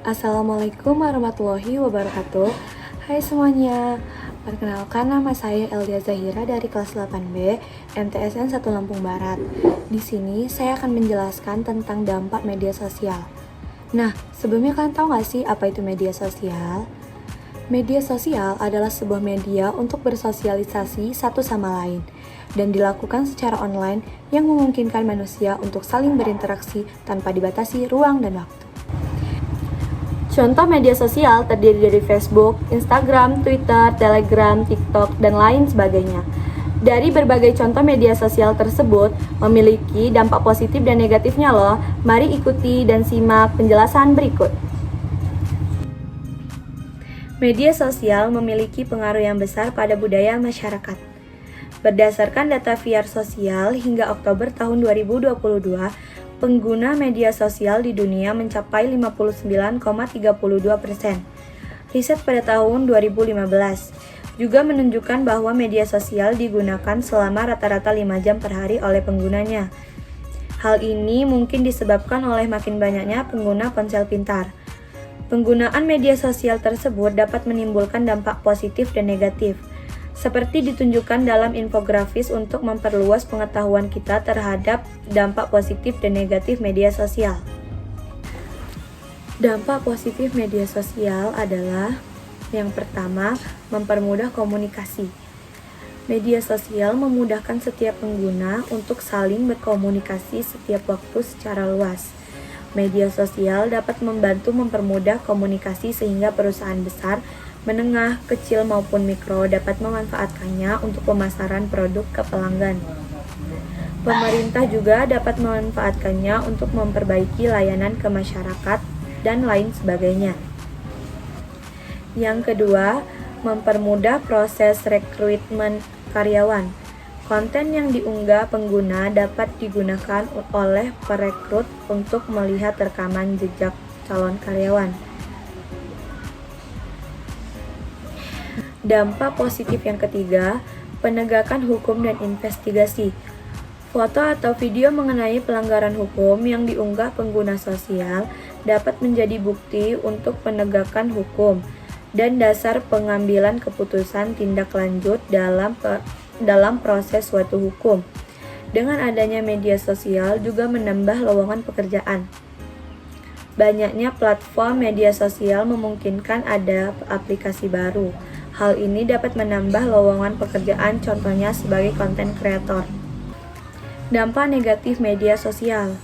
Assalamualaikum warahmatullahi wabarakatuh. Hai semuanya, perkenalkan nama saya Eldia Zahira dari kelas 8B MTSN 1 Lampung Barat. Di sini saya akan menjelaskan tentang dampak media sosial. Nah, sebelumnya kalian tahu nggak sih apa itu media sosial? Media sosial adalah sebuah media untuk bersosialisasi satu sama lain dan dilakukan secara online yang memungkinkan manusia untuk saling berinteraksi tanpa dibatasi ruang dan waktu. Contoh media sosial terdiri dari Facebook, Instagram, Twitter, Telegram, TikTok, dan lain sebagainya. Dari berbagai contoh media sosial tersebut memiliki dampak positif dan negatifnya loh. Mari ikuti dan simak penjelasan berikut. Media sosial memiliki pengaruh yang besar pada budaya masyarakat. Berdasarkan data VR Sosial hingga Oktober tahun 2022, pengguna media sosial di dunia mencapai 59,32%. Riset pada tahun 2015 juga menunjukkan bahwa media sosial digunakan selama rata-rata 5 jam per hari oleh penggunanya. Hal ini mungkin disebabkan oleh makin banyaknya pengguna ponsel pintar. Penggunaan media sosial tersebut dapat menimbulkan dampak positif dan negatif, seperti ditunjukkan dalam infografis untuk memperluas pengetahuan kita terhadap dampak positif dan negatif media sosial. Dampak positif media sosial adalah yang pertama, mempermudah komunikasi. Media sosial memudahkan setiap pengguna untuk saling berkomunikasi setiap waktu secara luas. Media sosial dapat membantu mempermudah komunikasi sehingga perusahaan besar, menengah, kecil maupun mikro dapat memanfaatkannya untuk pemasaran produk ke pelanggan. Pemerintah juga dapat memanfaatkannya untuk memperbaiki layanan ke masyarakat dan lain sebagainya. Yang kedua, mempermudah proses rekrutmen karyawan. Konten yang diunggah pengguna dapat digunakan oleh perekrut untuk melihat rekaman jejak calon karyawan. Dampak positif yang ketiga, penegakan hukum dan investigasi. Foto atau video mengenai pelanggaran hukum yang diunggah pengguna sosial dapat menjadi bukti untuk penegakan hukum dan dasar pengambilan keputusan tindak lanjut dalam proses suatu hukum. Dengan adanya media sosial juga menambah lowongan pekerjaan. Banyaknya platform media sosial memungkinkan ada aplikasi baru. Hal ini dapat menambah lowongan pekerjaan, contohnya sebagai content creator. Dampak negatif media sosial.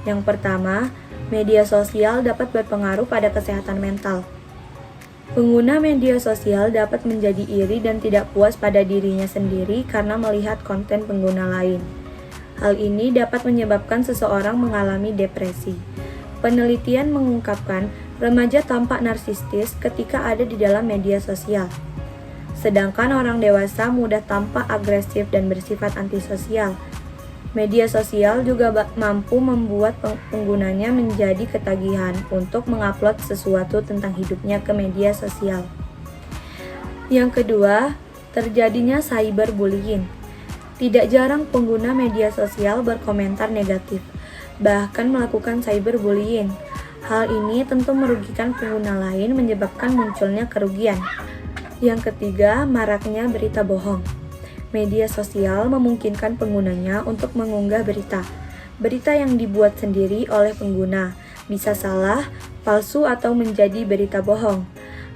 Yang pertama, media sosial dapat berpengaruh pada kesehatan mental. Pengguna media sosial dapat menjadi iri dan tidak puas pada dirinya sendiri karena melihat konten pengguna lain. Hal ini dapat menyebabkan seseorang mengalami depresi. Penelitian mengungkapkan remaja tampak narsistis ketika ada di dalam media sosial. Sedangkan orang dewasa mudah tampak agresif dan bersifat antisosial. Media sosial juga mampu membuat penggunanya menjadi ketagihan untuk mengupload sesuatu tentang hidupnya ke media sosial. Yang kedua, terjadinya cyberbullying. Tidak jarang pengguna media sosial berkomentar negatif, bahkan melakukan cyberbullying. Hal ini tentu merugikan pengguna lain, menyebabkan munculnya kerugian. Yang ketiga, maraknya berita bohong. Media sosial memungkinkan penggunanya untuk mengunggah berita. Berita yang dibuat sendiri oleh pengguna bisa salah, palsu, atau menjadi berita bohong.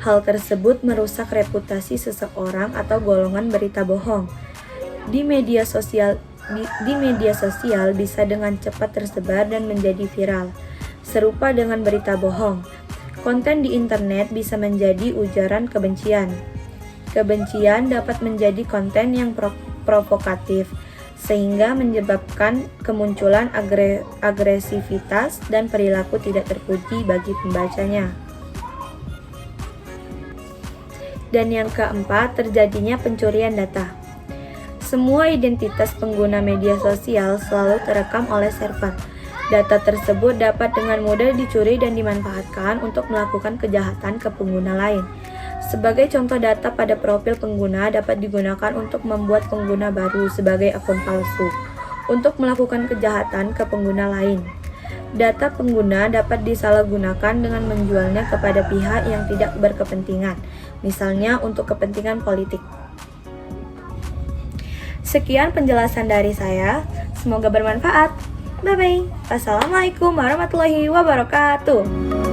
Hal tersebut merusak reputasi seseorang atau golongan berita bohong. Di media sosial bisa dengan cepat tersebar dan menjadi viral. Serupa dengan berita bohong, konten di internet bisa menjadi ujaran kebencian. Kebencian dapat menjadi konten yang provokatif, sehingga menyebabkan kemunculan agresivitas dan perilaku tidak terpuji bagi pembacanya. Dan yang keempat, terjadinya pencurian data. Semua identitas pengguna media sosial selalu terekam oleh server. Data tersebut dapat dengan mudah dicuri dan dimanfaatkan untuk melakukan kejahatan ke pengguna lain. Sebagai contoh, data pada profil pengguna dapat digunakan untuk membuat pengguna baru sebagai akun palsu untuk melakukan kejahatan ke pengguna lain. Data pengguna dapat disalahgunakan dengan menjualnya kepada pihak yang tidak berkepentingan, misalnya untuk kepentingan politik. Sekian penjelasan dari saya, semoga bermanfaat. Bye-bye. Wassalamualaikum warahmatullahi wabarakatuh.